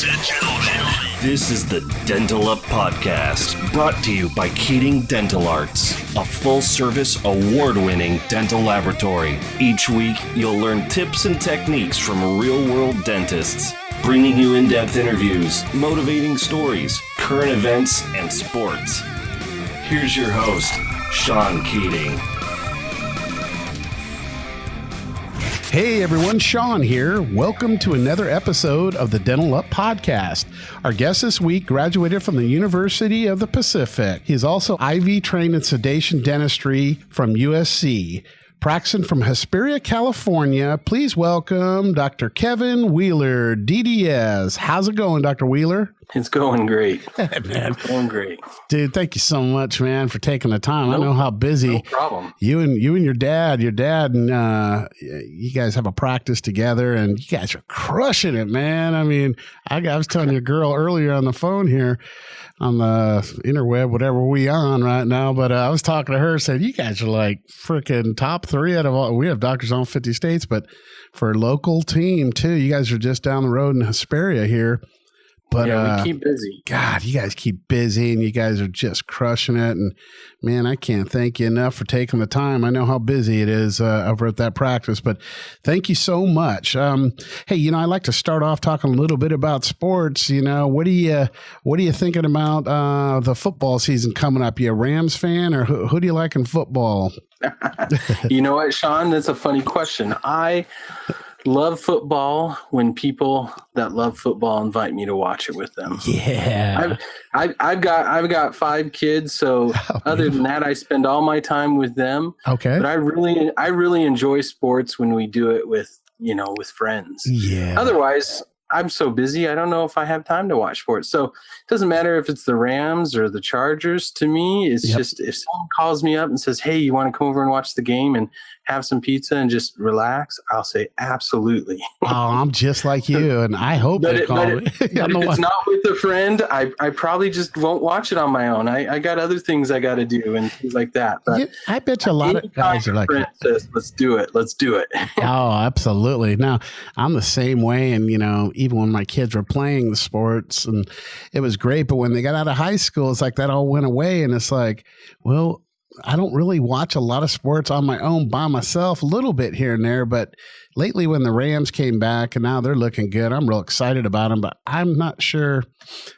Ladies and gentlemen, this is the Dental Up Podcast, brought to you by Keating Dental Arts, a full-service, award-winning dental laboratory. Each week, you'll learn tips and techniques from real-world dentists, bringing you in-depth interviews, motivating stories, current events, and sports. Here's your host, Sean Keating. Hey everyone, Sean here. Welcome to another episode of the Dental Up Podcast. Our guest this week graduated from the University of the Pacific. He is also IV trained in sedation dentistry from USC. Practicing from Hesperia, California, please welcome Dr. Kevin Wheeler, DDS. How's it going, Dr. Wheeler? It's going great. Man. It's going great. Dude, thank you so much, man, for taking the time. I know how busy no problem. you and your dad and you guys have a practice together, and you guys are crushing it, man. I mean, I was telling your girl earlier on the phone here on the interweb, whatever we on right now, but I was talking to her, said, you guys are like freaking top 3 out of all. We have doctors on 50 states, but for a local team too, you guys are just down the road in Hesperia here. But yeah, we keep busy. God, you guys keep busy, and you guys are just crushing it. And man, I can't thank you enough for taking the time. I know how busy it is over at that practice, but thank you so much. Hey, I like to start off talking a little bit about sports. What are you thinking about the football season coming up? You a Rams fan, or who do you like in football? You know what, Sean? That's a funny question. I love football when people that love football invite me to watch it with them. Yeah. I've got 5 kids, so other than that, I spend all my time with them. Okay. But I really enjoy sports when we do it with friends. Yeah. Otherwise, I'm so busy, I don't know if I have time to watch sports. So it doesn't matter if it's the Rams or the Chargers. To me, it's just if someone calls me up and says, hey, you want to come over and watch the game and have some pizza and just relax, I'll say absolutely. Oh, I'm just like you, and I hope they call me. If it's not with a friend, I probably just won't watch it on my own. I got other things I got to do and things like that. But I bet you a lot of guys are like, says, let's do it. Oh, absolutely. Now, I'm the same way, and even when my kids were playing the sports, and it was great, but when they got out of high school, it's like that all went away, and it's like, well, I don't really watch a lot of sports on my own by myself, a little bit here and there. But lately when the Rams came back and now they're looking good, I'm real excited about them. But I'm not sure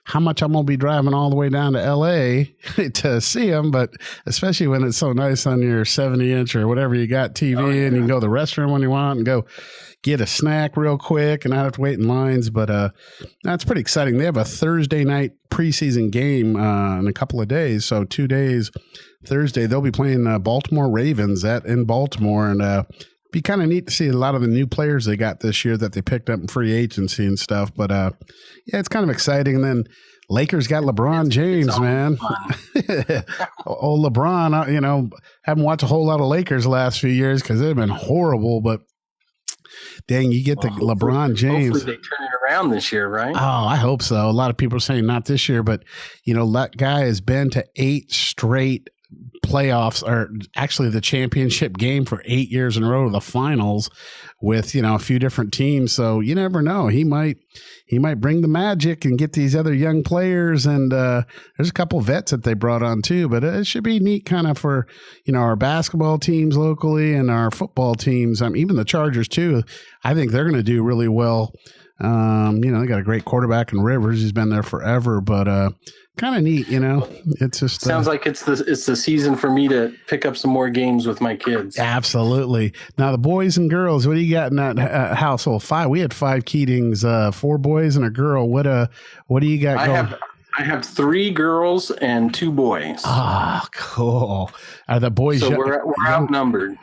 how much I'm going to be driving all the way down to L.A. to see them. But especially when it's so nice on your 70-inch or whatever you got TV, and you can go to the restroom when you want and go get a snack real quick and not have to wait in lines. But that's pretty exciting. They have a Thursday night preseason game in a couple of days. So 2 days. Thursday, they'll be playing Baltimore Ravens in Baltimore, and be kind of neat to see a lot of the new players they got this year that they picked up in free agency and stuff. But yeah, it's kind of exciting. And then Lakers got LeBron James, man. Old LeBron, haven't watched a whole lot of Lakers the last few years because they've been horrible, but dang, you get the LeBron James. Hopefully they turn it around this year, right? Oh, I hope so. A lot of people are saying not this year, but that guy has been to 8 straight playoffs, or actually the championship game for 8 years in a row, the finals with a few different teams. So you never know, he might bring the magic and get these other young players, and there's a couple vets that they brought on too. But it should be neat kind of for our basketball teams locally and our football teams. Even the Chargers too, I think they're going to do really well. They got a great quarterback in Rivers. He's been there forever, but kind of neat, It's just sounds like it's the season for me to pick up some more games with my kids. Absolutely. Now the boys and girls, what do you got in that household? 5. We had 5 Keatings, 4 boys and a girl. What do you got going? I have 3 girls and 2 boys. Ah, cool. Are the boys? So we're outnumbered.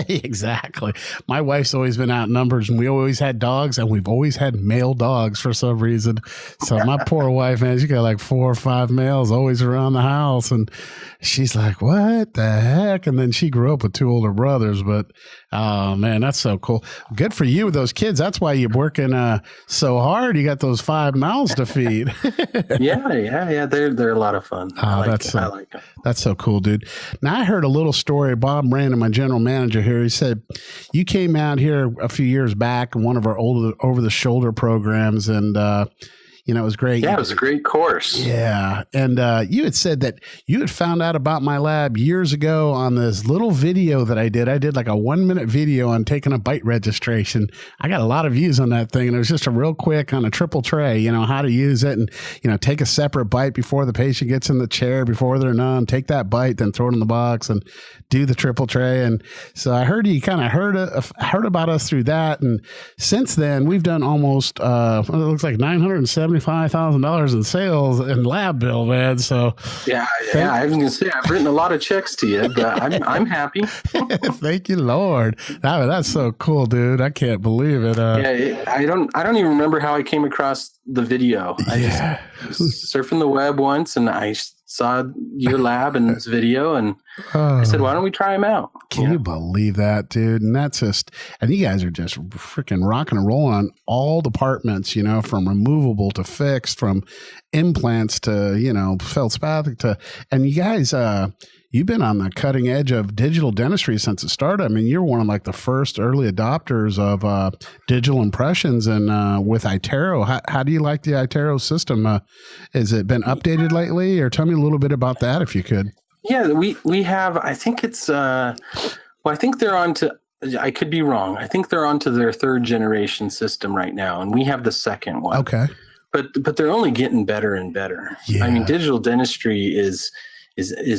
Exactly. My wife's always been outnumbered, and we always had dogs, and we've always had male dogs for some reason. So my poor wife, man, she got like 4 or 5 males always around the house, and she's like, "What the heck?" And then she grew up with 2 older brothers, but oh man, that's so cool. Good for you with those kids. That's why you're working so hard. You got those 5 mouths to feed. Yeah. They're a lot of fun. I like them. That's so cool, dude. Now I heard a little story. Bob Brandon, my general manager here, he said you came out here a few years back in one of our over the shoulder programs, and It was great. Yeah, it was a great course. Yeah. And you had said that you had found out about my lab years ago on this little video that I did. I did like a 1-minute video on taking a bite registration. I got a lot of views on that thing. And it was just a real quick on a triple tray, how to use it and, take a separate bite before the patient gets in the chair, before they're numb, take that bite, then throw it in the box and do the triple tray. And so I heard you kind of heard about us through that. And since then, we've done almost, it looks like $975,000 in sales and lab bill, man. So yeah, I was gonna say I've written a lot of checks to you, but I'm happy. Thank you, Lord. That's so cool, dude. I can't believe it. I don't even remember how I came across the video. I just surfing the web once, and I saw your lab and this video, and I said, why don't we try them out? Can you believe that, dude? And and you guys are just freaking rocking and rolling on all departments, from removable to fixed, from implants to, feldspathic and you guys, you've been on the cutting edge of digital dentistry since it started. I mean, you're one of like the first early adopters of digital impressions, and with iTero. How do you like the iTero system? Has it been updated lately, or tell me a little bit about that if you could? Yeah, we have. I think it's. I think they're on to. I could be wrong. I think they're onto their 3rd generation system right now, and we have the 2nd one. Okay, but they're only getting better and better. Yeah. I mean, digital dentistry is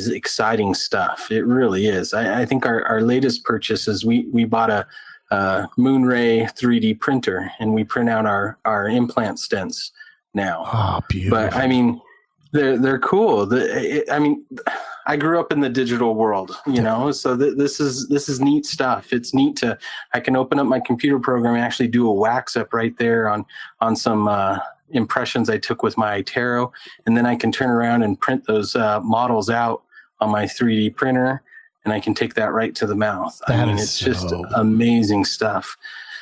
exciting stuff. It really is. I think our latest purchase is we bought a Moonray 3D printer, and we print out our implant stents now. Oh, beautiful. But I mean, they're cool. I grew up in the digital world, so this is neat stuff. It's neat I can open up my computer program and actually do a wax up right there on some impressions I took with my iTero, and then I can turn around and print those models out on my 3D printer, and I can take that right to the mouth. It's just amazing stuff.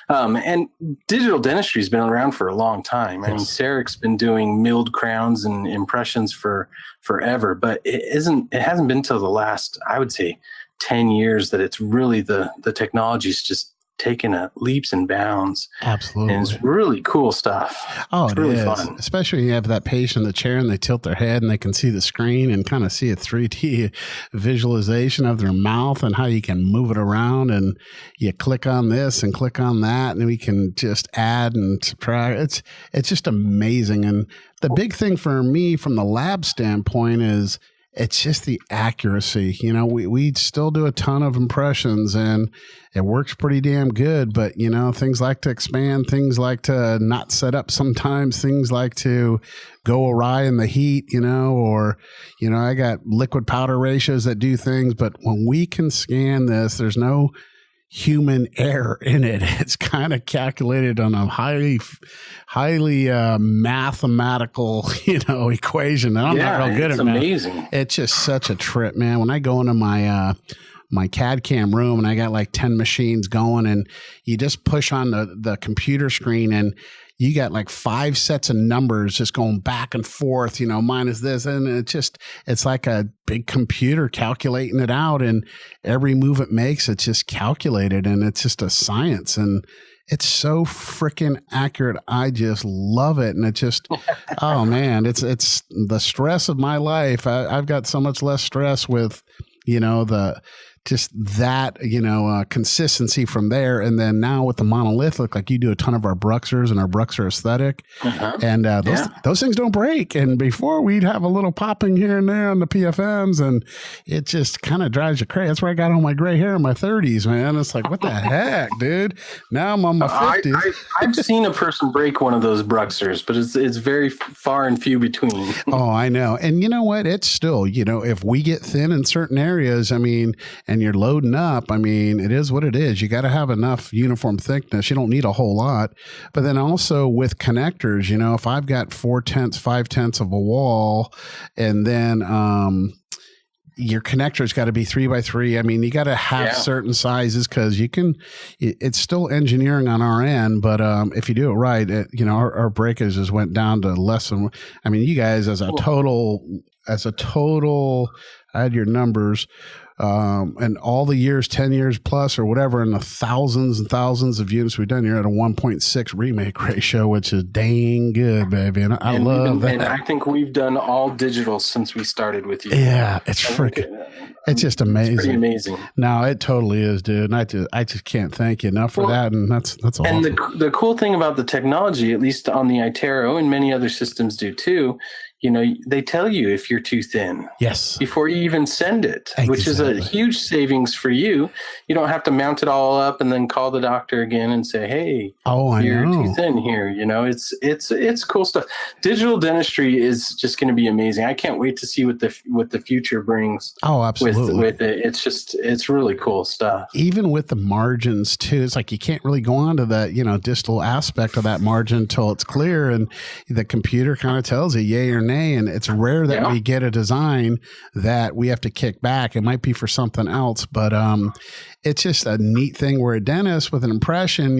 And digital dentistry has been around for a long time. I mean, Saric's been doing milled crowns and impressions for forever, but it hasn't been till the last, I would say, 10 years that it's really the technology's just taken leaps and bounds. Absolutely. And it's really cool stuff. Oh, it's really fun. Especially when you have that patient in the chair and they tilt their head and they can see the screen and kind of see a 3D visualization of their mouth and how you can move it around, and you click on this and click on that, and we can just add and subtract. It's just amazing. And the big thing for me from the lab standpoint is it's just the accuracy. We still do a ton of impressions and it works pretty damn good, but things like to expand, things like to not set up sometimes, things like to go awry in the heat, or, I got liquid powder ratios that do things, but when we can scan this, there's no human error in it. It's kind of calculated on a highly mathematical, equation. And I'm not real good at math. It's amazing. It's just such a trip, man. When I go into my my CAD cam room and I got like 10 machines going, and you just push on the computer screen and you got like 5 sets of numbers just going back and forth, minus this. And it's like a big computer calculating it out, and every move it makes, it's just calculated, and it's just a science. And it's so freaking accurate. I just love it. And it just, oh man, it's the stress of my life. I've got so much less stress with, consistency from there. And then now with the monolithic, like you do a ton of our Bruxers and our Bruxer aesthetic, and those things don't break. And before we'd have a little popping here and there on the PFMs, and it just kind of drives you crazy. That's where I got all my gray hair in my 30s, man. It's like, what the heck, dude? Now I'm on my 50s. I've seen a person break one of those Bruxers, but it's very far and few between. Oh, I know. And you know what? It's still, if we get thin in certain areas, and you're loading up, it is what it is. You got to have enough uniform thickness. You don't need a whole lot. But then also with connectors, if I've got 4/10, 5/10 of a wall, and then your connector's got to be 3x3. You got to have certain sizes, because it's still engineering on our end, but if you do it right, our breakage just went down to less than, you guys as a total, I had your numbers. and all the years, 10 years plus or whatever, and the thousands and thousands of units we've done, you're at a 1.6 remake ratio, which is dang good, baby. And I love that. And I think we've done all digital since we started with you. Yeah, it's freaking, it's just amazing. It's pretty amazing. No, it totally is, dude. And I just can't thank you enough for that. And that's awesome. And the cool thing about the technology, at least on the iTero and many other systems do too, they tell you if you're too thin. Yes. Before you even send it, which is a huge savings for you. You don't have to mount it all up and then call the doctor again and say, "Hey, you're too thin here." It's cool stuff. Digital dentistry is just going to be amazing. I can't wait to see what the future brings. Oh, absolutely. With it, it's really cool stuff. Even with the margins too, it's like you can't really go on to the distal aspect of that margin until it's clear, and the computer kind of tells you yay or nay. And it's rare that we get a design that we have to kick back. It might be for something else, but it's just a neat thing where a dentist with an impression,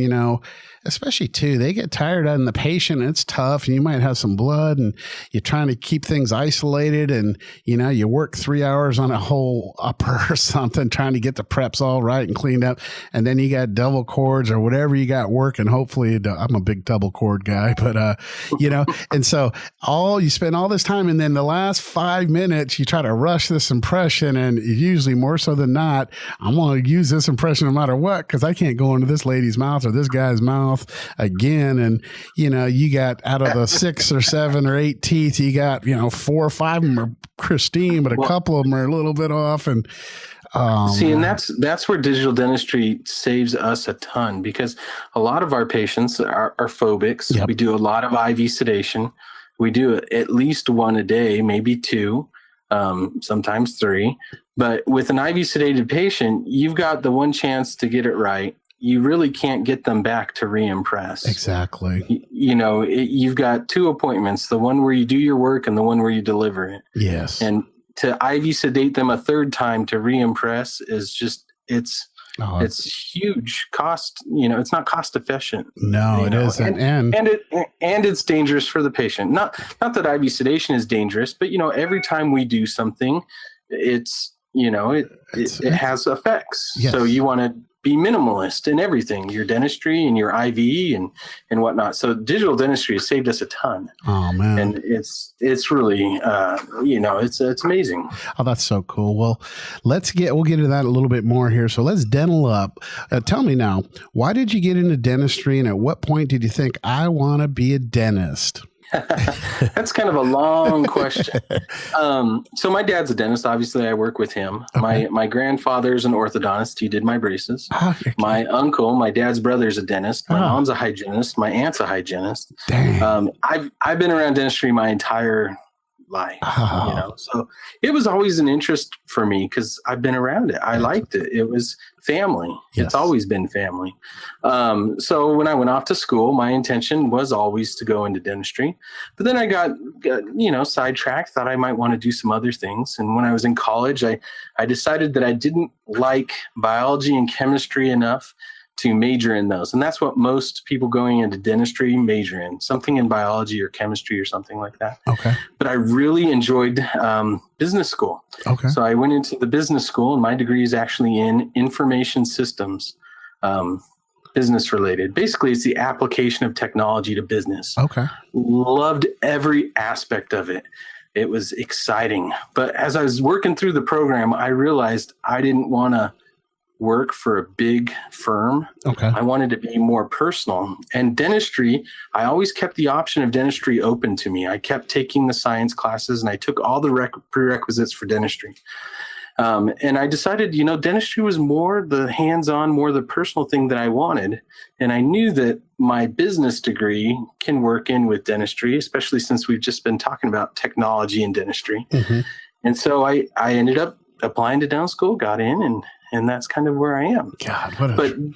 especially too, they get tired of the patient. And it's tough, and you might have some blood, and you're trying to keep things isolated, and you work 3 hours on a whole upper or something, trying to get the preps all right and cleaned up, and then you got double cords or whatever you got working. Hopefully, I'm a big double cord guy, but and so you spend all this time, and then the last 5 minutes you try to rush this impression, and usually more so than not, I'm going to use this impression no matter what, because I can't go into this lady's mouth or this guy's mouth again. And you got, out of the 6 or 7 or 8 teeth, you got 4 or 5 of them are pristine, but a couple of them are a little bit off. And and that's where digital dentistry saves us a ton, because a lot of our patients are phobics. Yep. We do a lot of IV sedation. We do at least 1 a day, maybe 2, sometimes 3. But with an IV sedated patient, you've got the one chance to get it right. You really can't get them back to re-impress. Exactly. You've got 2 appointments, the one where you do your work and the one where you deliver it. Yes. And to IV sedate them a 3rd time to re-impress is just, it's huge cost. It's not cost efficient. No, it isn't. And it's dangerous for the patient. Not that IV sedation is dangerous, but every time we do something, it has effects. Yes. So you want to be minimalist in everything, your dentistry and your IV and whatnot. So digital dentistry has saved us a ton. Oh man. And it's really, it's amazing. Oh, that's so cool. Well, we'll get into that a little bit more here. So let's dental up. Tell me now, why did you get into dentistry, and at what point did you think, I want to be a dentist? That's kind of a long question. So my dad's a dentist. Obviously, I work with him. Okay. My grandfather's an orthodontist. He did my braces. Oh, my uncle, my dad's brother, is a dentist. My mom's a hygienist. My aunt's a hygienist. Dang. I've been around dentistry my entire life. So it was always an interest for me because I've been around it. I liked it. It was family. Yes. It's always been family. So when I went off to school, my intention was always to go into dentistry, but then I got sidetracked, thought I might want to do some other things. And when I was in college, I decided that I didn't like biology and chemistry enough to major in those. And that's what most people going into dentistry major in, something in biology or chemistry or something like that. Okay. But I really enjoyed business school. Okay. So I went into the business school, and my degree is actually in information systems, business related. Basically, it's the application of technology to business. Okay. Loved every aspect of it. It was exciting. But as I was working through the program, I realized I didn't want to work for a big firm. Okay. I wanted to be more personal. And dentistry, I always kept the option of dentistry open to me. I kept taking the science classes, and I took all the prerequisites for dentistry. And I decided, dentistry was more the hands-on, more the personal thing that I wanted. And I knew that my business degree can work in with dentistry, especially since we've just been talking about technology and dentistry. Mm-hmm. And so I ended up applying to dental school, got in, and that's kind of where I am. God,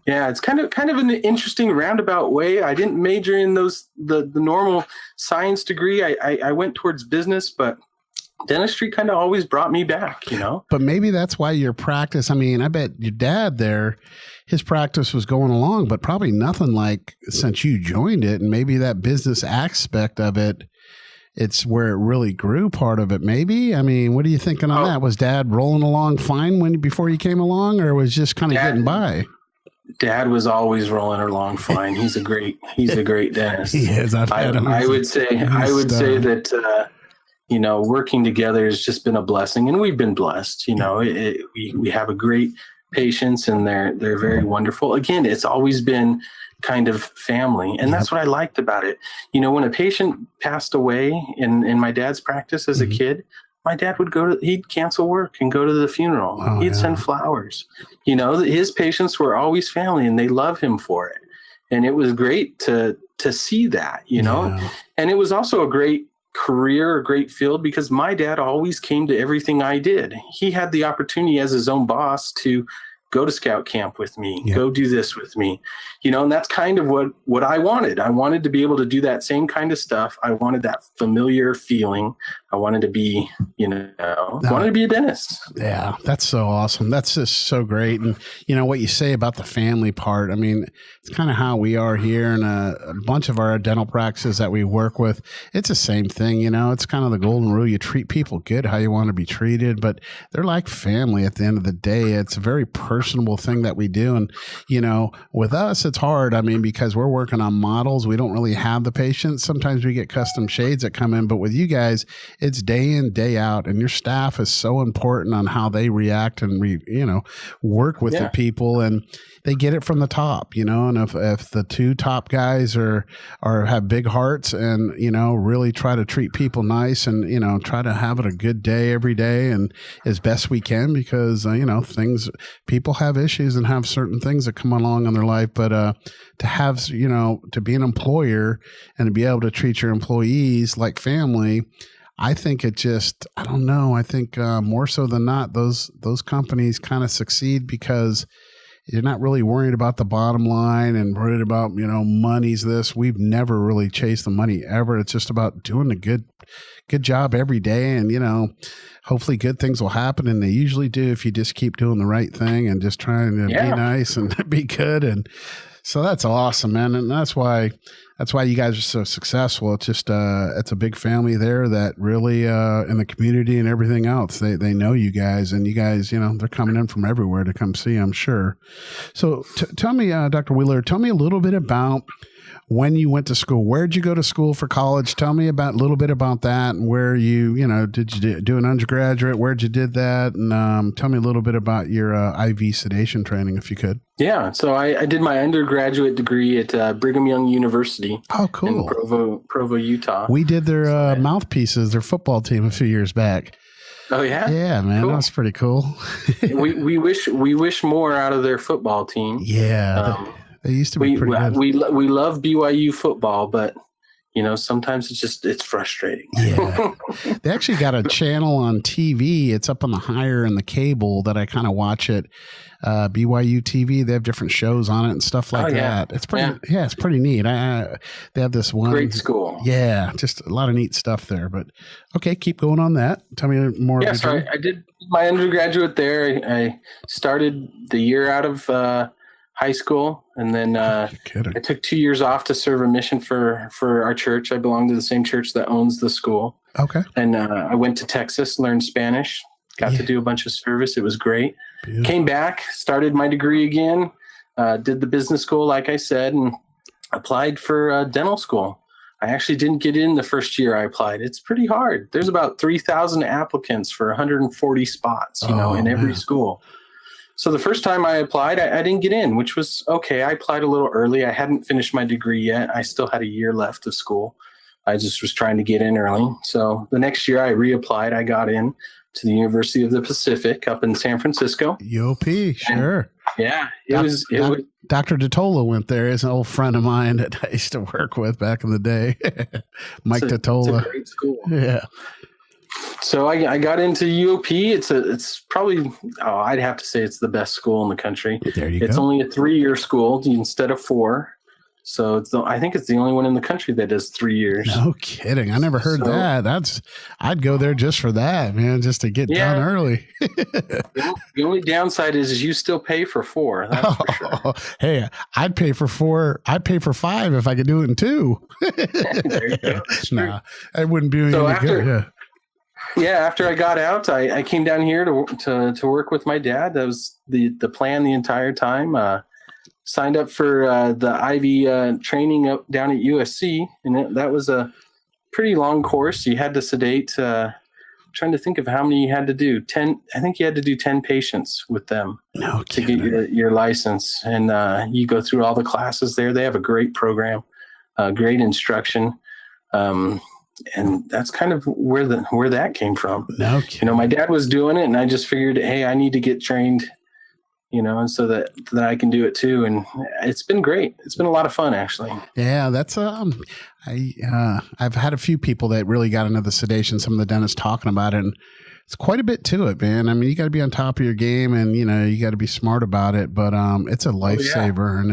yeah, it's kind of an interesting roundabout way. I didn't major in the normal science degree. I went towards business, but dentistry kind of always brought me back, But maybe that's why your practice, I bet your dad there, his practice was going along, but probably nothing like since you joined it, and maybe that business aspect of it it's where it really grew, part of it, maybe. I mean, what are you thinking on that? Was Dad rolling along fine before you came along, or was just kind of getting by? Dad was always rolling along fine. He's a great dentist. He is. I would say that working together has just been a blessing, and we've been blessed. We have a great patients, and they're very wonderful. Again, it's always been kind of family, and that's what I liked about it. When a patient passed away in my dad's practice as a kid, my dad would he'd cancel work and go to the funeral. He'd send flowers. His patients were always family, and they love him for it. And it was great to see that, and it was also a great career, a great field, because my dad always came to everything I did. He had the opportunity as his own boss to go to scout camp with me, go do this with me, and that's kind of what I wanted. I wanted to be able to do that same kind of stuff. I wanted that familiar feeling. I wanted to be, wanted to be a dentist. Yeah, that's so awesome. That's just so great. And, what you say about the family part, I mean, it's kind of how we are here, and a bunch of our dental practices that we work with, it's the same thing. It's kind of the golden rule. You treat people good, how you want to be treated, but they're like family at the end of the day. It's a very personable thing that we do. And, with us, it's hard. I mean, because we're working on models, we don't really have the patients. Sometimes we get custom shades that come in, but with you guys, it's day in, day out, and your staff is so important on how they react and work with the people, and they get it from the top, and if the two top guys are have big hearts and, really try to treat people nice and, try to have it a good day every day and as best we can, because, people have issues and have certain things that come along in their life, but to have, to be an employer and to be able to treat your employees like family, I think I don't know. I think more so than not, those companies kind of succeed because you're not really worried about the bottom line and worried about, money's this. We've never really chased the money ever. It's just about doing a good job every day. And, hopefully good things will happen. And they usually do if you just keep doing the right thing and just trying to be nice and be good. And so that's awesome, man. And that's why you guys are so successful. It's just, it's a big family there that really, in the community and everything else, they know you guys, and you guys, they're coming in from everywhere to come see, I'm sure. So tell me, Dr. Wheeler, tell me a little bit about when you went to school. Where'd you go to school for college? Tell me a little bit about that, and where did you do an undergraduate? Where'd you did that? And tell me a little bit about your IV sedation training, if you could. Yeah, so I did my undergraduate degree at Brigham Young University. Oh, cool. In Provo, Utah. We did their mouthpieces, their football team, a few years back. Oh yeah, yeah, man, cool. That was pretty cool. we wish more out of their football team. Yeah. They used to be pretty good. We love BYU football, but sometimes it's frustrating. Yeah. They actually got a channel on TV. It's up on the Hire and the cable that I kind of watch it. BYU TV. They have different shows on it and stuff like that. It's pretty. Yeah, it's pretty neat. They have this one great school. Yeah, just a lot of neat stuff there. But okay, keep going on that. Tell me more. Yeah, so I did my undergraduate there. I started the year out of high school, and then I took 2 years off to serve a mission for our church. I belong to the same church that owns the school. Okay. And I went to Texas, learned Spanish, got to do a bunch of service. It was great. Beautiful. Came back, started my degree again, did the business school, like I said, and applied for dental school. I actually didn't get in the first year I applied. It's pretty hard. There's about 3,000 applicants for 140 spots, in every school. So the first time I applied, I didn't get in, which was okay. I applied a little early. I hadn't finished my degree yet. I still had a year left of school. I just was trying to get in early. So the next year I reapplied. I got in to the University of the Pacific up in San Francisco. UOP, sure. And it was Dr. Dotola went there. Is an old friend of mine that I used to work with back in the day. Mike Dotola. It's a great school. Yeah. So I got into UOP. It's probably, I'd have to say it's the best school in the country. There you go. It's only a 3-year school instead of 4. So I think it's the only one in the country that does 3 years. No kidding. I never heard that. I'd go there just for that, man, just to get done early. The only downside is you still pay for 4. That's for sure. Hey, I'd pay for 4. I'd pay for 5 if I could do it in 2. There you go. Nah, it wouldn't be any good. Yeah, after I got out, I came down here to work with my dad. That was the plan the entire time. Signed up for the Ivy training up down at USC, and that was a pretty long course. You had to sedate. Trying to think of how many you had to do. 10. I think you had to do 10 patients with them to get your license, and you go through all the classes there. They have a great program, great instruction. And that's kind of where that came from. No, my dad was doing it, and I just figured, hey, I need to get trained, and so that I can do it too. And it's been great. It's been a lot of fun, actually. Yeah, that's I've had a few people that really got into the sedation. Some of the dentists talking about it, and it's quite a bit to it, man. I mean, you got to be on top of your game, and you got to be smart about it. But it's a lifesaver, and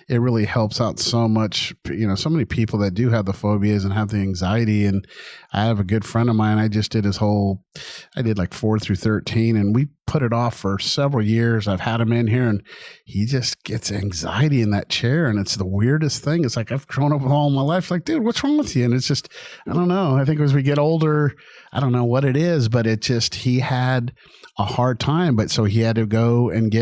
it really helps out so much. So many people that do have the phobias and have the anxiety. And I have a good friend of mine. I just did I did like 4 through 13, and we put it off for several years. I've had him in here, and he just gets anxiety in that chair, and it's the weirdest thing. It's like I've grown up with all my life. Like, dude, what's wrong with you? And it's just, I don't know. I think as we get older, I don't know what it is, but he had a hard time. But so he had to go and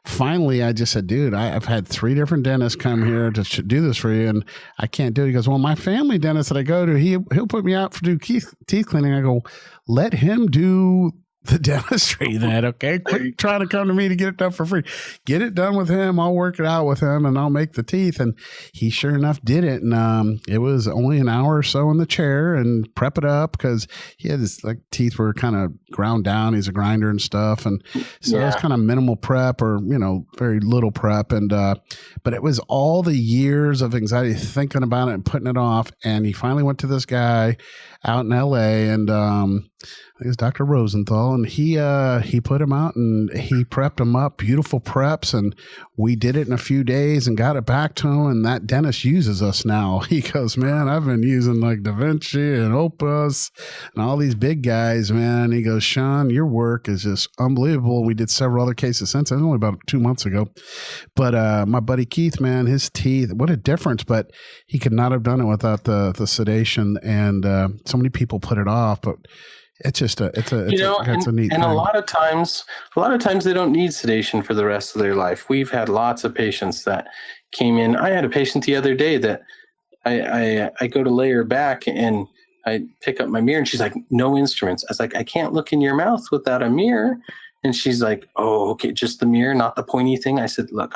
finally, I just said, dude, I've had 3 different dentists come here to do this for you, and I can't do it. He goes, well, my family dentist that I go to, he'll put me out to do teeth cleaning. I go, let him do the dentistry then, okay? Quit trying to come to me to get it done for free. Get it done with him. I'll work it out with him, and I'll make the teeth. And he sure enough did it. And it was only an hour or so in the chair and prep it up because he had his teeth were kind of ground down. He's a grinder and stuff. And so it was kind of minimal prep or, very little prep. And but it was all the years of anxiety thinking about it and putting it off. And he finally went to this guy out in LA, and I think it was Dr. Rosenthal, and he put him out and he prepped him up, beautiful preps, and we did it in a few days and got it back to him. And that dentist uses us now. He goes, man, I've been using Da Vinci and Opus and all these big guys, man. He goes, Sean, your work is just unbelievable. We did several other cases since then, only about 2 months ago. But my buddy Keith, man, his teeth, what a difference. But he could not have done it without the sedation. And so many people put it off, but it's just it's a neat thing. And a lot of times they don't need sedation for the rest of their life. We've had lots of patients that came in. I had a patient the other day that I go to lay her back, and I pick up my mirror, and she's like, no instruments. I was like, I can't look in your mouth without a mirror. And she's like, oh, okay, just the mirror, not the pointy thing. I said, look,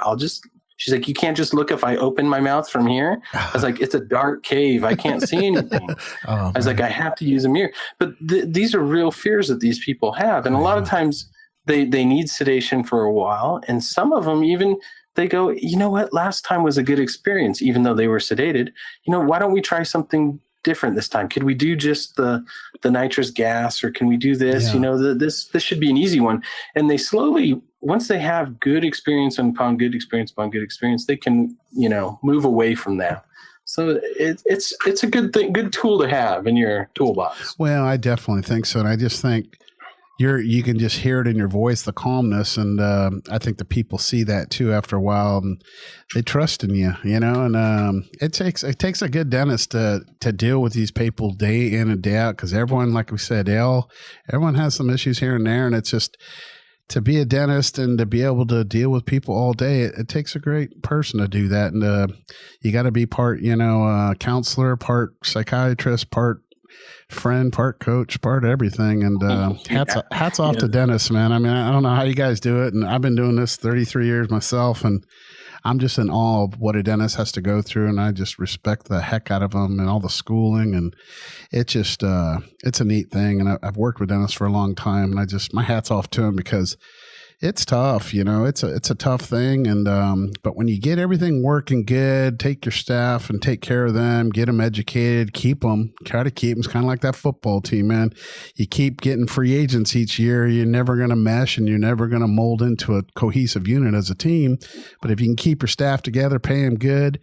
she's like, you can't just look if I open my mouth from here. I was like, it's a dark cave. I can't see anything. I was like, I have to use a mirror. But these are real fears that these people have. And a lot of times they need sedation for a while. And some of them even, they go, you know what? Last time was a good experience, even though they were sedated. Why don't we try something different this time? Could we do just the nitrous gas, or can we do this? This should be an easy one. And they slowly, once they have good experience upon good experience upon good experience, they can move away from that. So it's a good thing, good tool to have in your toolbox. Well, I definitely think so, and I just think you can just hear it in your voice, the calmness, and I think the people see that too after a while, and they trust in you, and it takes a good dentist to deal with these people day in and day out, because everyone, like we said, everyone has some issues here and there, and it's just to be a dentist and to be able to deal with people all day, it takes a great person to do that, and you got to be part, counselor, part psychiatrist, part friend, part coach, part everything. And hats off to dentists, man. I mean, I don't know how you guys do it, and I've been doing this 33 years myself, and I'm just in awe of what a dentist has to go through, and I just respect the heck out of them and all the schooling, and it's just it's a neat thing. And I've worked with dentists for a long time, and my hat's off to them, because it's tough, it's a tough thing. And, but when you get everything working good, take your staff and take care of them, get them educated, try to keep them. It's kind of like that football team, man. You keep getting free agents each year. You're never going to mesh and you're never going to mold into a cohesive unit as a team. But if you can keep your staff together, pay them good,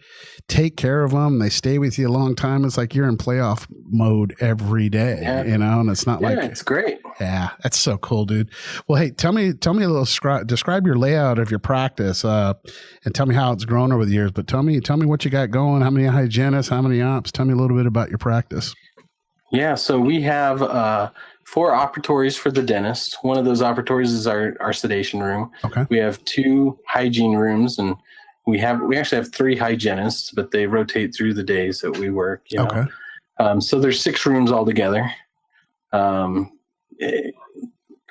take care of them, they stay with you a long time. It's like you're in playoff mode every day, and it's not like, it's great. Yeah, that's so cool, dude. Well, hey, tell me a little, describe your layout of your practice, and tell me how it's grown over the years. But tell me what you got going. How many hygienists? How many ops? Tell me a little bit about your practice. Yeah, so we have 4 operatories for the dentist. One of those operatories is our sedation room. Okay. We have 2 hygiene rooms, and we actually have 3 hygienists, but they rotate through the days that we work. Okay. So there's 6 rooms altogether.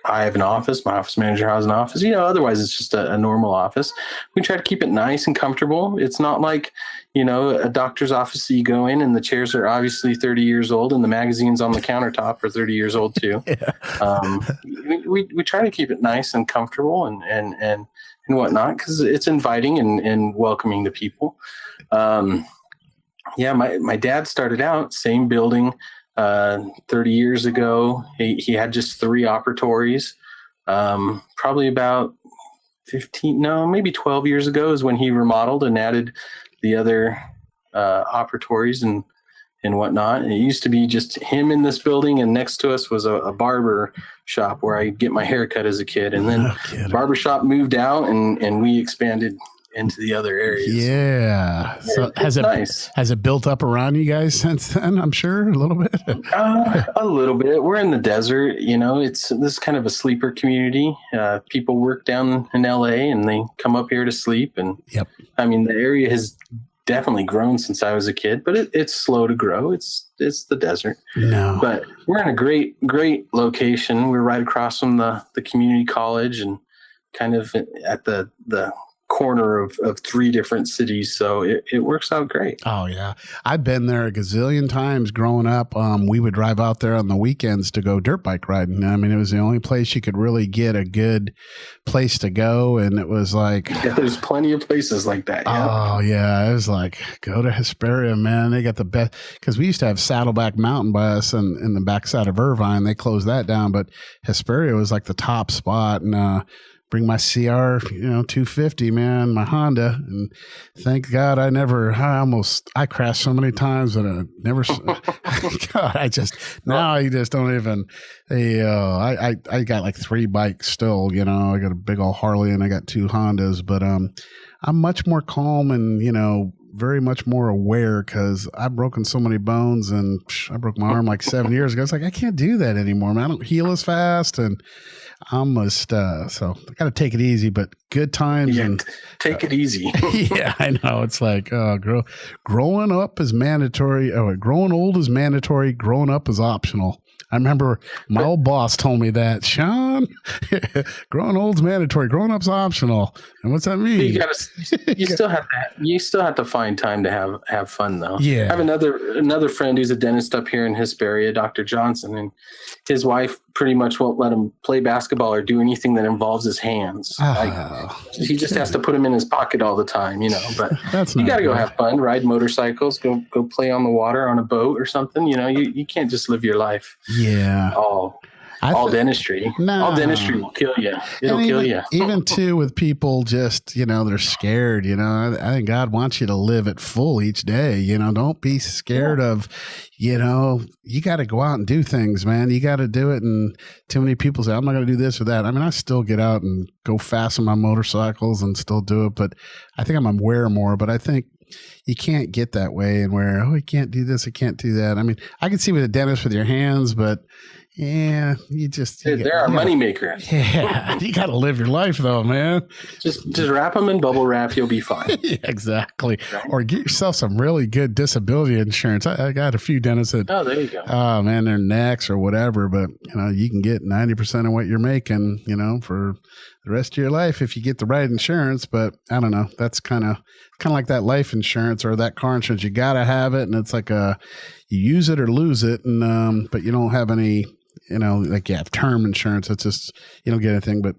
I have an office. My office manager has an office. Otherwise it's just a normal office. We try to keep it nice and comfortable. It's not like, a doctor's office that you go in and the chairs are obviously 30 years old and the magazines on the countertop are 30 years old too. We try to keep it nice and comfortable and whatnot, because it's inviting and welcoming to people. My dad started out same building 30 years ago. He had just 3 operatories. Probably about 12 years ago is when he remodeled and added the other operatories and whatnot. And it used to be just him in this building, and next to us was a barber shop where I get my hair cut as a kid. And then the barber shop moved out and we expanded into the other areas. Yeah. So has it built up around you guys since then? I'm sure a little bit. A little bit. We're in the desert. This is kind of a sleeper community. People work down in LA and they come up here to sleep. And yep. I mean, the area has definitely grown since I was a kid, but it's slow to grow. It's the desert. No. But we're in a great location. We're right across from the community college and kind of at the corner of 3 different cities, so it works out great. Oh yeah, I've been there a gazillion times growing up. We would drive out there on the weekends to go dirt bike riding. I mean, it was the only place you could really get a good place to go, and it was like, there's plenty of places like that. Oh yeah, it was like, go to Hesperia, man. They got the best, because we used to have Saddleback Mountain by us in the backside of Irvine. They closed that down, but Hesperia was like the top spot. And bring my CR, 250, man, my Honda. And thank God I crashed so many times that I never, God, I just don't even, I got like 3 bikes still, I got a big old Harley and I got 2 Hondas, but I'm much more calm and, very much more aware, because I've broken so many bones, and I broke my arm like 7 years ago. It's like, I can't do that anymore, man. I don't heal as fast, and almost so I got to take it easy, but good times. Yeah, and take it easy. Yeah, I know. It's like growing up is mandatory. Growing old is mandatory. Growing up is optional. I remember my old boss told me that, Sean, growing old's mandatory, growing up's optional. And what's that mean? You still have to find time to have fun though. Yeah. I have another friend who's a dentist up here in Hesperia, Dr. Johnson, and his wife pretty much won't let him play basketball or do anything that involves his hands. He just has to put them in his pocket all the time, but you got to go have fun, ride motorcycles, go play on the water on a boat or something. You can't just live your life. Yeah. All dentistry. No. All dentistry will kill you. It'll kill you. Even too with people just, they're scared, I think God wants you to live it full each day. Don't be scared of, you got to go out and do things, man. You got to do it. And too many people say, I'm not going to do this or that. I mean, I still get out and go fast on my motorcycles and still do it. But I think I'm aware more. But I think you can't get that way and where, you can't do this, I can't do that. I mean, I can see with a dentist with your hands, but yeah, they're a moneymaker. Yeah, you got to live your life though, man. Just wrap them in bubble wrap, you'll be fine. Yeah, exactly. Right. Or get yourself some really good disability insurance. I got a few dentists that, there you go. Oh man, their necks or whatever, but you can get 90% of what you're making, for the rest of your life if you get the right insurance. But I don't know. That's kind of like that life insurance or that car insurance. You got to have it, and it's like you use it or lose it, and but you don't have any. Like you have term insurance. It's just, you don't get anything. But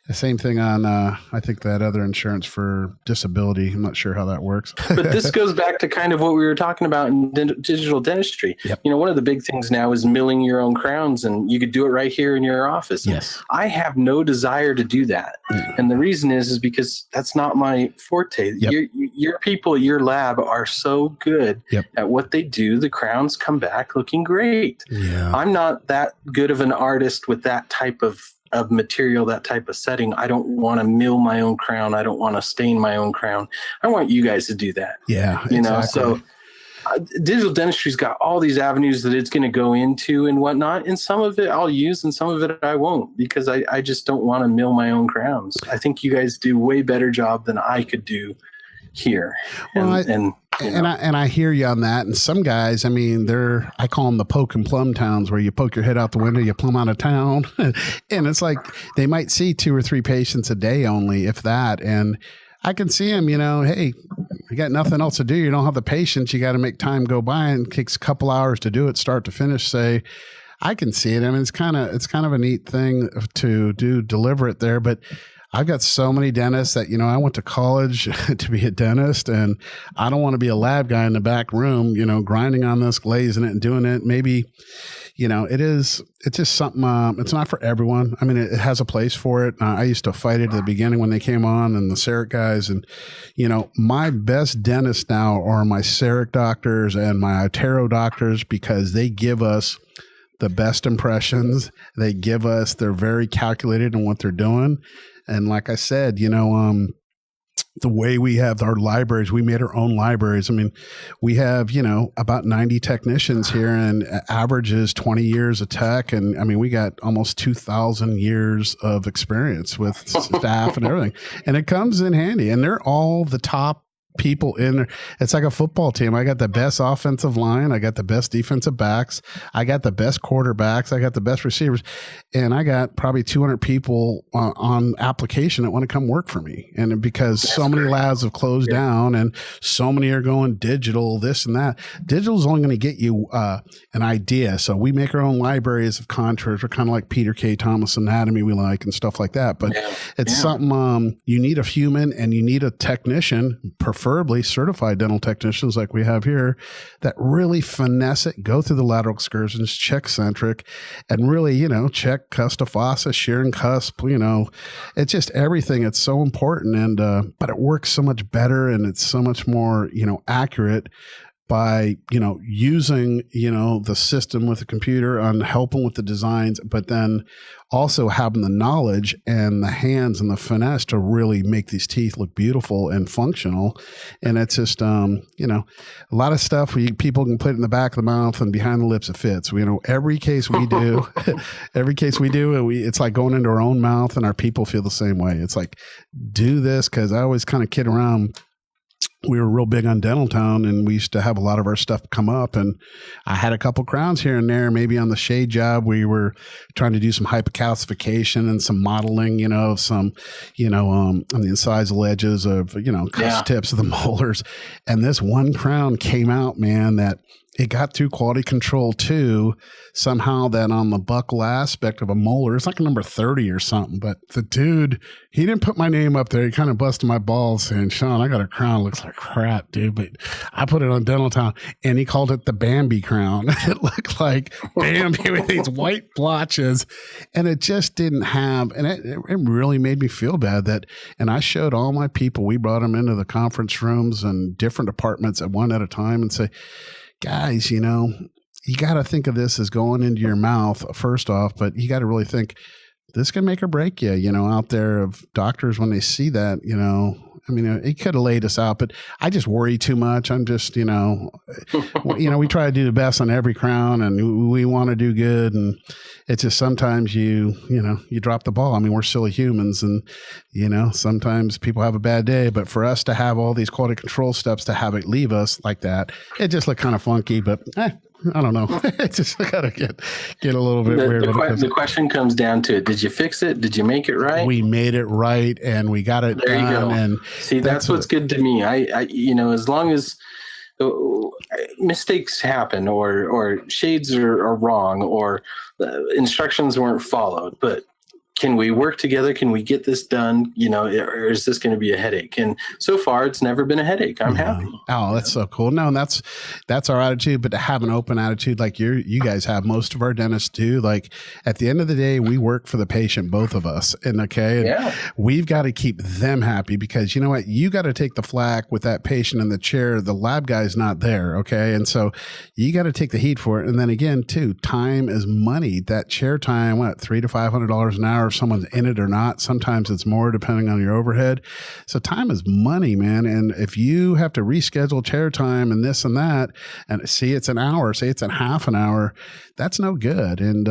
The same thing on, I think that other insurance for disability. I'm not sure how that works. But this goes back to kind of what we were talking about in digital dentistry. Yep. One of the big things now is milling your own crowns, and you could do it right here in your office. Yes. I have no desire to do that. And the reason is because that's not my forte. Yep. Your people at your lab are so good Yep. at what they do. The crowns come back looking great. Yeah. I'm not that good of an artist with that type of material, that type of setting. I don't want to mill my own crown. I don't want to stain my own crown. I want you guys to do that. Yeah. Exactly. So digital dentistry's got all these avenues that it's going to go into and whatnot. And some of it I'll use and some of it I won't, because I just don't want to mill my own crowns. I think you guys do way better job than I could do here. And I hear you on that. And some guys, I mean, I call them the poke and plumb towns, where you poke your head out the window, you plumb out of town. And it's like they might see 2 or 3 patients a day only, if that. And I can see them, hey, you got nothing else to do. You don't have the patience. You got to make time go by, and it takes a couple hours to do it, start to finish. Say, I can see it. I mean, it's kind of a neat thing to deliver it there. But I've got so many dentists that, I went to college to be a dentist, and I don't want to be a lab guy in the back room, grinding on this, glazing it and doing it. Maybe, it's just something, it's not for everyone. I mean, it has a place for it. I used to fight it at the beginning when they came on, and the CEREC guys, and, my best dentists now are my CEREC doctors and my iTero doctors, because they give us the best impressions. They're very calculated in what they're doing. And like I said, the way we have our libraries, we made our own libraries. I mean, we have, about 90 technicians here, and average is 20 years of tech. And I mean, we got almost 2,000 years of experience with staff and everything. And it comes in handy. And they're all the top people in there. It's like a football team. I got the best offensive line. I got the best defensive backs. I got the best quarterbacks. I got the best receivers. And I got probably 200 people on application that want to come work for me. And because so many labs have closed down, and so many are going digital, this and that. Digital is only going to get you an idea. So we make our own libraries of contours. We're kind of like Peter K. Thomas Anatomy we like, and stuff like that. But it's something you need a human, and you need a technician, preferably certified dental technicians like we have here, that really finesse it, go through the lateral excursions, check centric, and really, check cusp to fossa, shear and cusp, it's just everything. It's so important. And, but it works so much better, and it's so much more, accurate by, using, the system with the computer on helping with the designs, but then also having the knowledge and the hands and the finesse to really make these teeth look beautiful and functional. And it's just, a lot of stuff people can put it in the back of the mouth and behind the lips, it fits. Every case we do, it's like going into our own mouth, and our people feel the same way. It's like, do this, because I always kind of kid around. We were real big on Dental Town, and we used to have a lot of our stuff come up, and I had a couple crowns here and there. Maybe on the shade job, we were trying to do some hypocalcification and some modeling, some, on the incisal edges of, cusp tips of the molars. And this one crown came out, man, that it got through quality control too, somehow, that on the buccal aspect of a molar, it's like a number 30 or something. But the dude, he didn't put my name up there. He kind of busted my balls saying, Sean, I got a crown. Looks like crap, dude. But I put it on Dental Town, and he called it the Bambi crown. It looked like Bambi with these white blotches. And it just didn't have, and it really made me feel bad and I showed all my people, we brought them into the conference rooms and different departments at one at a time, and say, guys, you got to think of this as going into your mouth first off, but you got to really think this can make or break you, out there, of doctors when they see that, I mean, it could have laid us out, but I just worry too much. I'm just, we try to do the best on every crown, and we want to do good. And it's just sometimes you drop the ball. I mean, we're silly humans, and, sometimes people have a bad day, but for us to have all these quality control steps, to have it leave us like that, it just looked kind of funky, but I don't know. It's just got to get a little bit weird. The question comes down to it. Did you fix it? Did you make it right? We made it right, and we got it there done. You go. And see, that's what's good to me. I as long as mistakes happen, or shades are wrong, or instructions weren't followed, but can we work together? Can we get this done? Or is this going to be a headache? And so far, it's never been a headache. I'm happy. Oh, that's so cool. No, and that's our attitude. But to have an open attitude like you guys have, most of our dentists do. Like at the end of the day, we work for the patient, both of us. And we've got to keep them happy, because you know what? You got to take the flack with that patient in the chair. The lab guy's not there. Okay. And so you got to take the heat for it. And then again, too, time is money. That chair time, $300 to $500 an hour, if someone's in it or not. Sometimes it's more depending on your overhead. So time is money, man. And if you have to reschedule chair time and this and that, and see it's an hour, say it's a half an hour, that's no good. And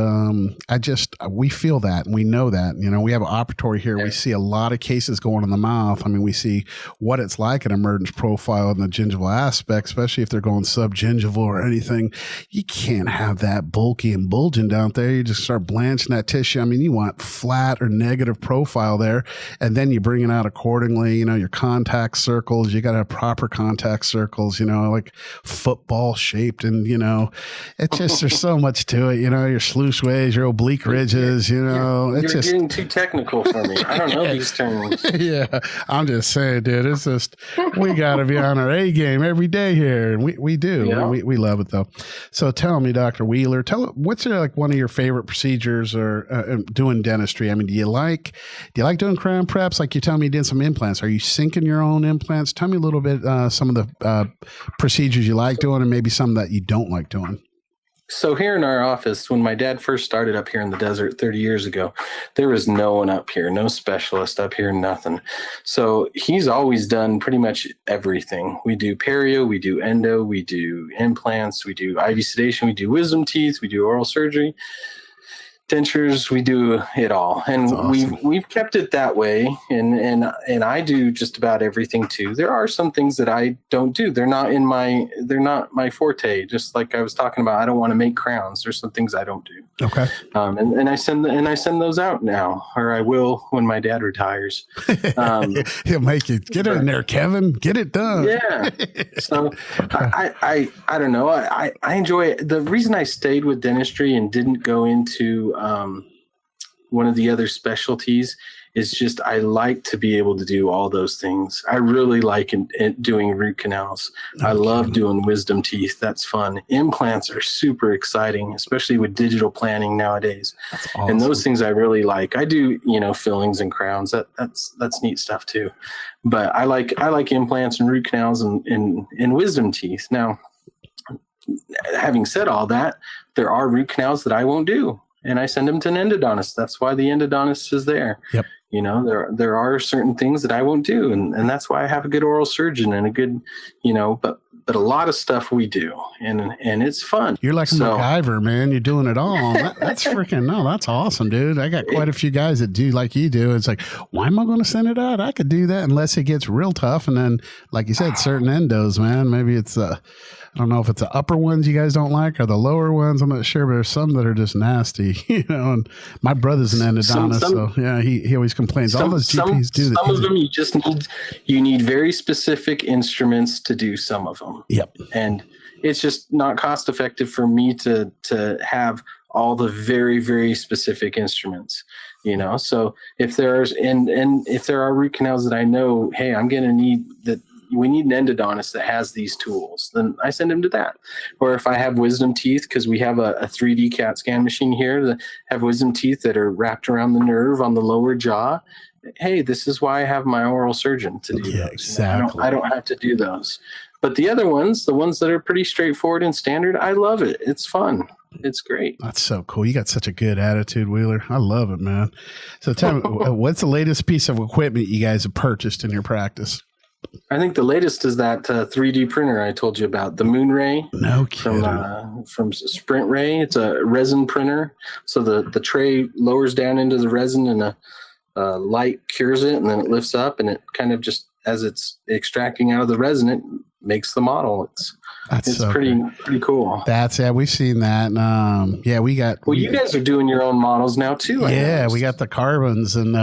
we feel that, and we know that. We have an operatory here. We see a lot of cases going in the mouth. I mean, we see what it's like an emergence profile in the gingival aspect, especially if they're going subgingival or anything. You can't have that bulky and bulging down there. You just start blanching that tissue. I mean, you want flat or negative profile there, and then you bring it out accordingly. Your contact circles, you got to have proper contact circles, like football shaped, and it's just, there's so much to it, your sluice ways, your oblique ridges, you're getting too technical for me. I don't know these terms. Yeah, I'm just saying, dude, it's just, we got to be on our A game every day here, and we do. Yeah. We love it though. So tell me, Dr. Wheeler, what's one of your favorite procedures or doing dentistry? I mean, do you like doing crown preps? Like you tell me you did some implants. Are you sinking your own implants? Tell me a little bit some of the procedures you like doing, and maybe some that you don't like doing. So here in our office, when my dad first started up here in the desert 30 years ago, there was no one up here, no specialist up here, nothing. So he's always done pretty much everything. We do perio, we do endo, we do implants, we do IV sedation, we do wisdom teeth, we do oral surgery, dentures, we do it all. And awesome. we've kept it that way. And I do just about everything too. There are some things that I don't do. They're not my forte. Just like I was talking about, I don't want to make crowns. There's some things I don't do. Okay. And I send those out now, or I will when my dad retires. He'll make it. Get in there, Kevin. Get it done. Yeah. So I don't know. I enjoy it. The reason I stayed with dentistry and didn't go into one of the other specialties is just I like to be able to do all those things. I really like doing root canals. I love doing wisdom teeth. That's fun. Implants are super exciting, especially with digital planning nowadays. That's awesome. And those things I really like. I do, fillings and crowns. That's neat stuff too. But I like implants and root canals and wisdom teeth. Now, having said all that, there are root canals that I won't do, and I send them to an endodontist. That's why the endodontist is there. Yep. There are certain things that I won't do, and that's why I have a good oral surgeon and a good, but a lot of stuff we do, and it's fun. You're like MacGyver, man. You're doing it all. That's that's awesome, dude. I got quite a few guys that do like you do. It's like, why am I going to send it out? I could do that unless it gets real tough. And then, like you said, certain endos, man, maybe it's I don't know if it's the upper ones you guys don't like or the lower ones. I'm not sure, but there's some that are just nasty, and my brother's an endodontist, so yeah, he always complains. All those GPs do that. Some of them you need very specific instruments to do some of them. Yep. And it's just not cost effective for me to have all the very, very specific instruments, So if there's and if there are root canals that I know, hey, I'm going to need that. We need an endodontist that has these tools, then I send him to that. Or if I have wisdom teeth, because we have a 3D CAT scan machine here that have wisdom teeth that are wrapped around the nerve on the lower jaw. Hey, this is why I have my oral surgeon to do those. Exactly. I don't have to do those. But the other ones, the ones that are pretty straightforward and standard, I love it. It's fun. It's great. That's so cool. You got such a good attitude, Wheeler. I love it, man. So tell me, what's the latest piece of equipment you guys have purchased in your practice? I think the latest is that 3D printer I told you about, the Moon Ray. No kidding. From Sprint Ray. It's a resin printer. So the tray lowers down into the resin and a light cures it, and then it lifts up, and it kind of just, as it's extracting out of the resin, it makes the model. It's so pretty cool. We've seen that. And, you guys are doing your own models now too. Yeah, we got the carbons, and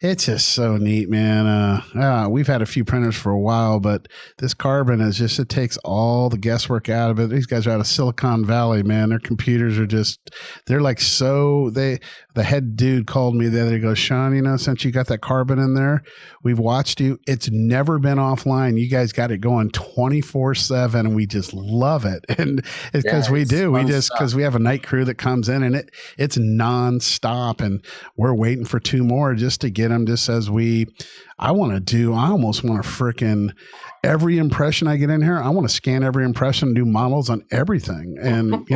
it's just so neat, man. We've had a few printers for a while, but this carbon is just, it takes all the guesswork out of it. These guys are out of Silicon Valley, man. Their computers are they're like, the head dude called me the other day, he goes, Sean, since you got that carbon in there, we've watched you. It's never been offline. You guys got it going 24/7, and we just love it. And it's because we do. Because we have a night crew that comes in, and it's nonstop, and we're waiting for 2 more just to get them. Just as I almost want to frickin' every impression I get in here, I want to scan every impression and do models on everything. And,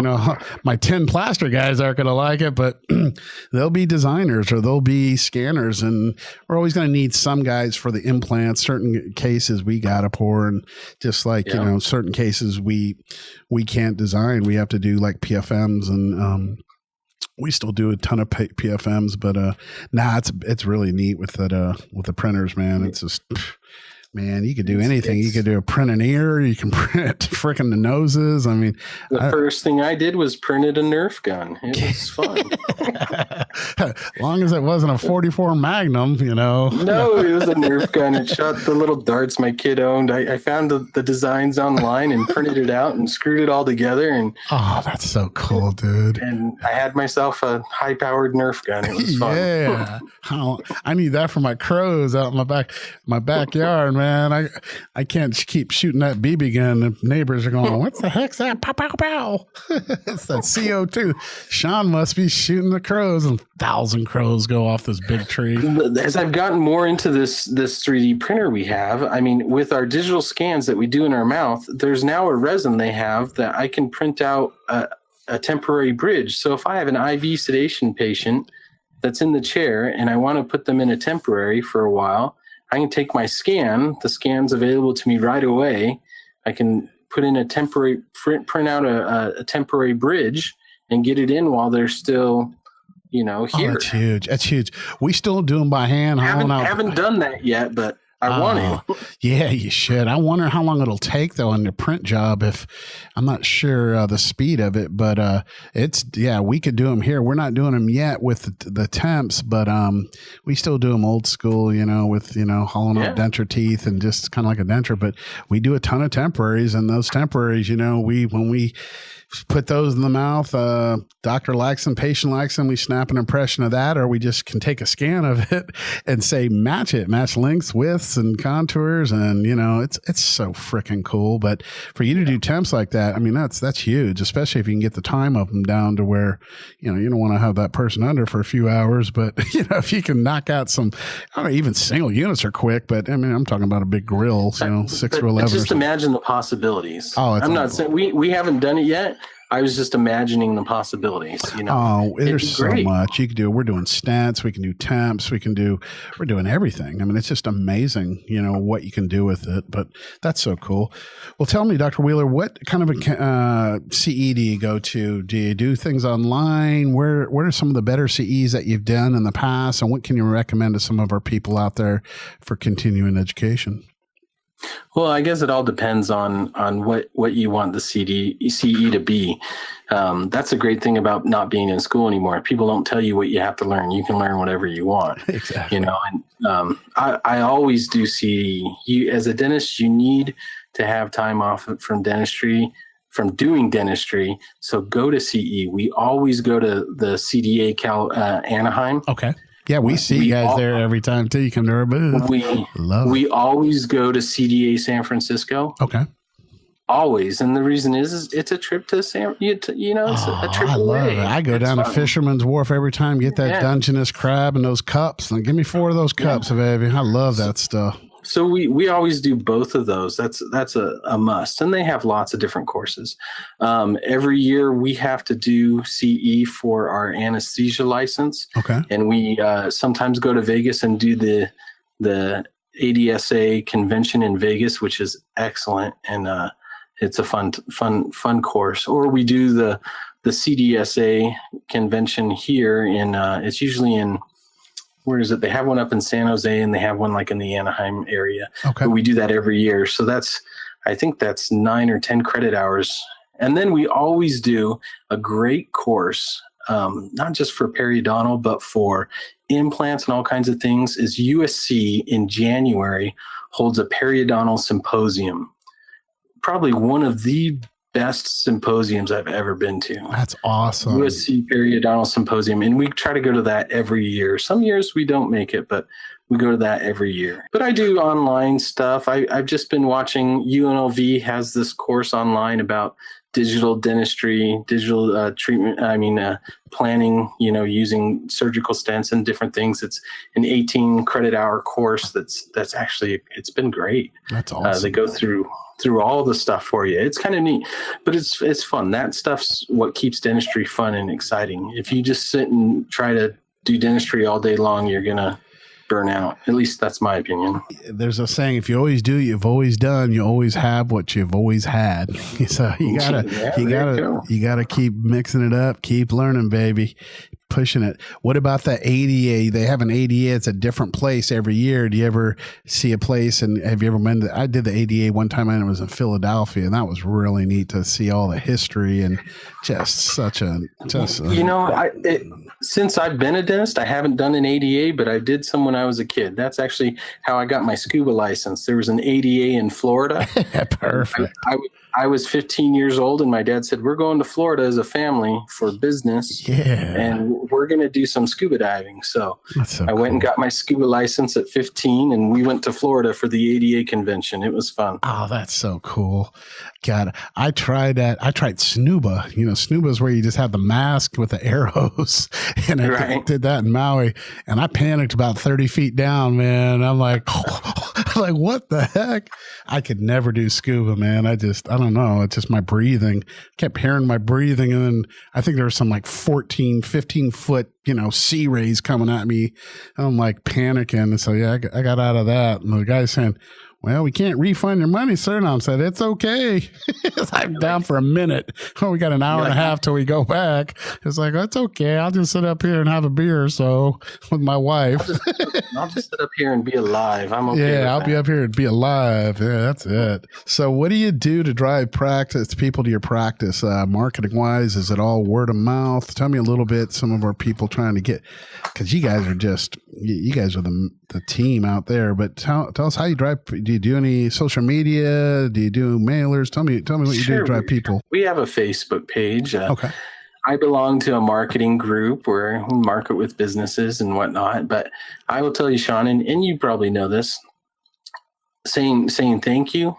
my 10 plaster guys aren't going to like it, but they'll be designers or they'll be scanners. And we're always going to need some guys for the implants. Certain cases we got to pour, and just like, certain cases we can't design. We have to do like PFMs, and, we still do a ton of PFMs, but it's really neat with the printers, man. It's just, man, you could do anything. You could do a print an ear. You can print freaking the noses. I mean, the first thing I did was printed a Nerf gun. It was fun. As long as it wasn't a 44 Magnum, No, it was a Nerf gun. It shot the little darts my kid owned. I found the designs online and printed it out and screwed it all together. And oh, that's so cool, dude. And I had myself a high-powered Nerf gun. It was fun. Yeah. I need that for my crows out in my backyard, man. I can't keep shooting that BB gun. The neighbors are going, what the heck's that? Pow, pow, pow. It's that CO2. Sean must be shooting the crows, and 1,000 crows go off this big tree. As I've gotten more into this 3D printer we have, I mean, with our digital scans that we do in our mouth, there's now a resin they have that I can print out a temporary bridge. So if I have an IV sedation patient that's in the chair and I want to put them in a temporary for a while, I can take my scan. The scan's available to me right away. I can put in a temporary print out a temporary bridge and get it in while they're still, here. Oh, that's huge. That's huge. We still do them by hand. Haven't done that yet, but I want to. Yeah, you should. I wonder how long it'll take though on the print job. If I'm not sure the speed of it, but we could do them here. We're not doing them yet with the temps, but we still do them old school, with hollowing out denture teeth and just kind of like a denture. But we do a ton of temporaries, and those temporaries, when we put those in the mouth, doctor likes them, patient likes them, we snap an impression of that, or we just can take a scan of it and say match lengths, widths, and contours, and it's so freaking cool. But for you to do temps like that, I mean, that's huge, especially if you can get the time of them down to where you don't want to have that person under for a few hours, but if you can knock out some, even single units are quick, but I mean, I'm talking about a big grill, 6 or 11. Just imagine the possibilities. I'm not saying we haven't done it yet. I was just imagining the possibilities, Oh, there's so much you can do. We're doing stents, we can do temps, we're doing everything. I mean, it's just amazing, what you can do with it. But that's so cool. Well, tell me, Dr. Wheeler, what kind of a CE do you go to? Do you do things online? Where are some of the better CEs that you've done in the past, and what can you recommend to some of our people out there for continuing education? Well, I guess it all depends on what you want the CE to be. That's a great thing about not being in school anymore. People don't tell you what you have to learn. You can learn whatever you want. Exactly. And I always do CE. As a dentist, you need to have time off from dentistry, from doing dentistry. So go to CE. We always go to the CDA Anaheim. Okay. Yeah, we see you guys there every time too. You come to our booth. We always go to CDA San Francisco. Okay. Always, and the reason is it's a trip to it's a trip I love away. it. I go down to Fisherman's Wharf every time, get that Dungeness crab and those cups, and give me 4 of those cups, baby. I love that stuff. So we always do both of those. That's a must, and they have lots of different courses. Every year we have to do CE for our anesthesia license. Okay, and we sometimes go to Vegas and do the ADSA convention in Vegas, which is excellent, and it's a fun course. Or we do the CDSA convention here in it's usually in. Where is it? They have one up in San Jose, and they have one like in the Anaheim area. Okay. But we do that every year. So that's I think that's 9 or 10 credit hours. And then we always do a great course, not just for periodontal, but for implants and all kinds of things. Is USC in January holds a periodontal symposium. Probably one of the best symposiums I've ever been to. That's awesome. USC Periodontal Symposium. And we try to go to that every year. Some years we don't make it, but we go to that every year. But I do online stuff. I've just been watching UNLV has this course online about digital dentistry, digital treatment, planning, using surgical stents and different things. It's an 18 credit hour course that's actually, it's been great. That's awesome. They go through all the stuff for you. It's kind of neat, but it's fun. That stuff's what keeps dentistry fun and exciting. If you just sit and try to do dentistry all day long, you're going to burn out. At least that's my opinion. There's a saying, if you always do, you've always done, you always have what you've always had. So you gotta keep mixing it up, keep learning, baby. Pushing it. What about the ADA? They have an ADA. It's a different place every year. Do you ever see a place? And have you ever been I did the ADA one time, and it was in Philadelphia, and that was really neat to see all the history and since I've been a dentist, I haven't done an ADA, but I did some when I was a kid. That's actually how I got my scuba license. There was an ADA in Florida. Perfect. I was 15 years old, and my dad said, we're going to Florida as a family for business. Yeah. And we're going to do some scuba diving. So I went and got my scuba license at 15, and we went to Florida for the ADA convention. It was fun. Oh, that's so cool. God, I tried that. I tried snuba. Snuba is where you just have the mask with the arrows. And I did that in Maui, and I panicked about 30 feet down, man. I'm like, what the heck? I could never do scuba, man. I don't know. It's just my breathing. Kept hearing my breathing. And then I think there was some like 14, 15 foot, sea rays coming at me. And I'm like panicking. And so, yeah, I got out of that. And the guy's saying, well, we can't refund your money, sir. And I said, it's okay. I'm down for a minute. Oh, we got an hour and a half till we go back. It's like, it's okay. I'll just sit up here and have a beer or so with my wife. I'll just sit up here and be alive. I'm okay. Yeah, I'll be up here and be alive. Yeah, that's it. So what do you do to drive people to your practice? Marketing wise, is it all word of mouth? Tell me a little bit, some of our people trying to get, because you guys are the team out there, but tell us how you drive. Do you do any social media? Do you do mailers? Tell me what you do to drive people. We have a Facebook page. Okay. I belong to a marketing group where we market with businesses and whatnot, but I will tell you, Sean, and you probably know this, saying thank you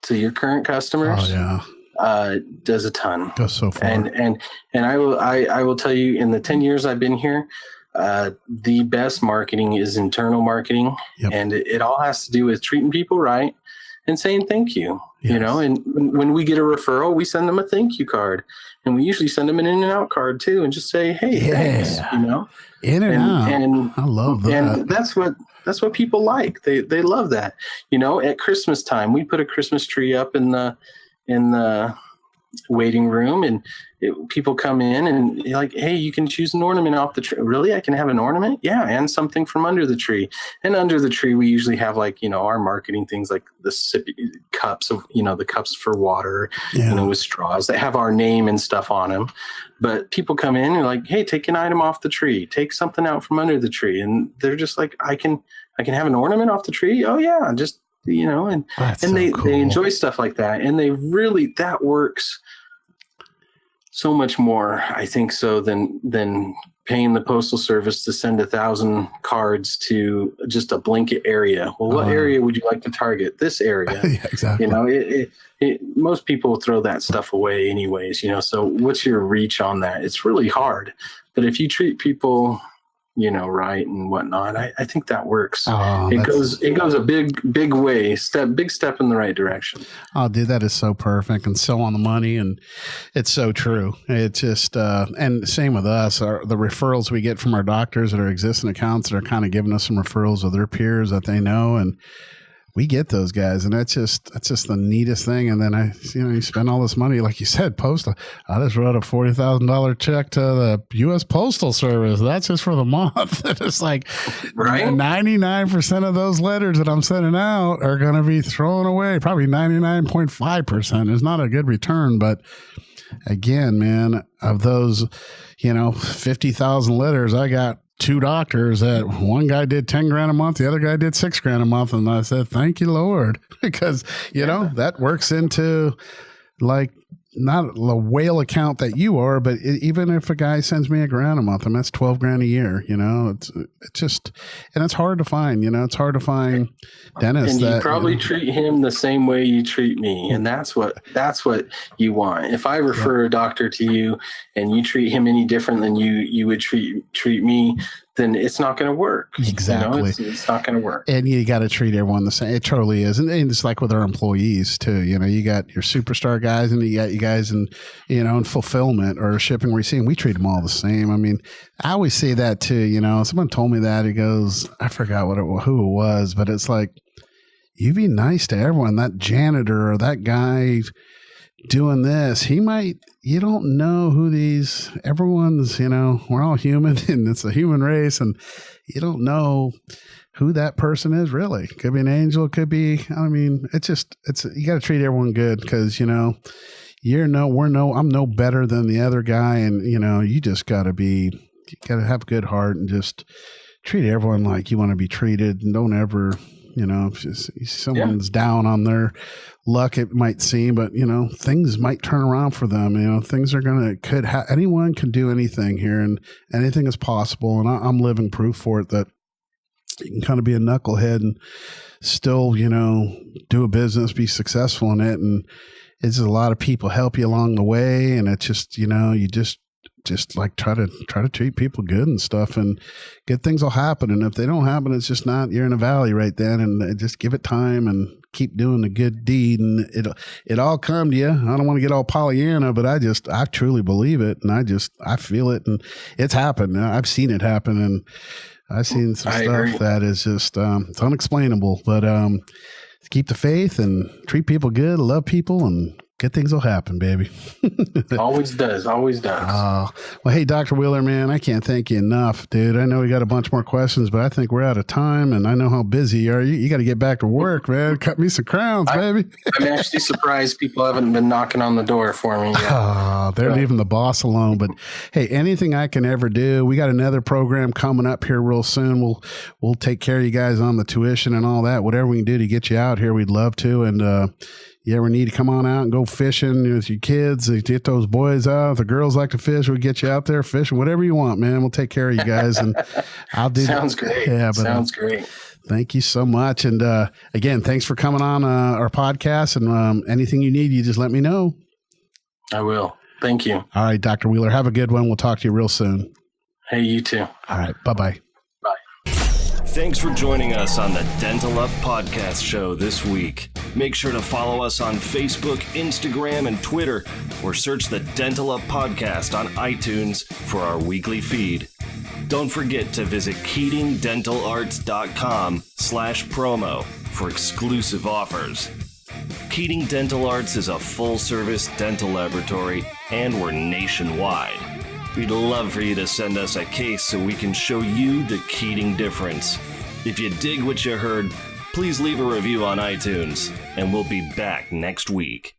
to your current customers. Oh, yeah. Does a ton. Goes so far. And I will tell you, in the 10 years I've been here, the best marketing is internal marketing. Yep. And it all has to do with treating people right and saying thank you. Yes. And when we get a referral, we send them a thank you card, and we usually send them an in and out card too, and just say, hey, thanks, in and out. And I love that. And that's what people like. They love that. At Christmas time, we put a Christmas tree up in the waiting room, and people come in and you're like, hey, you can choose an ornament off the tree. Really? I can have an ornament? Yeah. And something from under the tree. And under the tree, we usually have our marketing things like the sippy cups of, the cups for water, with straws that have our name and stuff on them. But people come in and like, hey, take an item off the tree, take something out from under the tree. And they're just like, I can have an ornament off the tree. Oh yeah. Just, and they enjoy stuff like that. And that works so much more, I think, so than paying the postal service to send 1,000 cards to just a blanket area. Well, what area would you like to target? This area. Yeah, exactly. Most people throw that stuff away anyways, so what's your reach on that? It's really hard. But if you treat people, right and whatnot, I think that works. It goes a big way, big step in the right direction. Oh, dude, that is so perfect and so on the money, and it's so true. It's just and same with us. The referrals we get from our doctors that are existing accounts that are kind of giving us some referrals of their peers that they know, and we get those guys, and that's just the neatest thing. And then you spend all this money, like you said, postal. I just wrote a $40,000 check to the U.S. Postal Service. That's just for the month. It's like 99% of those letters that I'm sending out are going to be thrown away. Probably 99.5%. It's not a good return, but again, man, of those, 50,000 letters, I got 2 doctors that one guy did 10 grand a month, the other guy did 6 grand a month. And I said, thank you, Lord, because, that works into like not a whale account that you are, but even if a guy sends me $1 grand a month, that's 12 grand a year, it's just, and it's hard to find, it's hard to find dentists. And you probably treat him the same way you treat me. And that's what you want. If I refer a doctor to you and you treat him any different than you would treat me, then it's not going to work. Exactly. It's not going to work. And you got to treat everyone the same. It totally is. And it's like with our employees too. You got your superstar guys and you got you guys in fulfillment or shipping, receiving. We treat them all the same. I mean, I always say that too. Someone told me that. He goes, I forgot who it was, but it's like, you be nice to everyone. That janitor or that guy doing this, you don't know who everyone's, we're all human and it's a human race, and you don't know who that person is really. Could be an angel, could be, it's you got to treat everyone good because, I'm no better than the other guy. And, you just got to have a good heart and just treat everyone like you want to be treated, and don't ever, if someone's down on their luck, it might seem, but things might turn around for them. Things are anyone can do anything here, and anything is possible. And I'm living proof for it that you can kind of be a knucklehead and still, do a business, be successful in it. And it's a lot of people help you along the way. And it's just, you just like try to treat people good and stuff, and good things will happen. And if they don't happen, it's just not, you're in a valley right then, and just give it time and keep doing the good deed, and it all come to you. I don't want to get all Pollyanna, but I truly believe it, and I feel it, and it's happened. I've seen it happen, and I've seen some stuff that is just it's unexplainable. But keep the faith and treat people good, love people, and good things will happen, baby. Always does. Well, hey, Dr. Wheeler, man, I can't thank you enough, dude. I know we got a bunch more questions, but I think we're out of time, and I know how busy you are. You got to get back to work, man. Cut me some crowns, baby. I'm actually surprised people haven't been knocking on the door for me yet. They're leaving the boss alone. But hey, anything I can ever do. We got another program coming up here real soon. We'll take care of you guys on the tuition and all that. Whatever we can do to get you out here, we'd love to. And you ever need to come on out and go fishing with your kids, get those boys out. If the girls like to fish, we'll get you out there fishing, whatever you want, man. We'll take care of you guys. And I'll do Sounds great. Yeah, but sounds great. Thank you so much. And again, thanks for coming on our podcast. And anything you need, you just let me know. I will. Thank you. All right, Dr. Wheeler, have a good one. We'll talk to you real soon. Hey, you too. All right. Bye-bye. Thanks for joining us on the Dental Up Podcast Show this week. Make sure to follow us on Facebook, Instagram, and Twitter, or search the Dental Up Podcast on iTunes for our weekly feed. Don't forget to visit KeatingDentalArts.com/promo for exclusive offers. Keating Dental Arts is a full-service dental laboratory, and we're nationwide. We'd love for you to send us a case so we can show you the Keating difference. If you dig what you heard, please leave a review on iTunes, and we'll be back next week.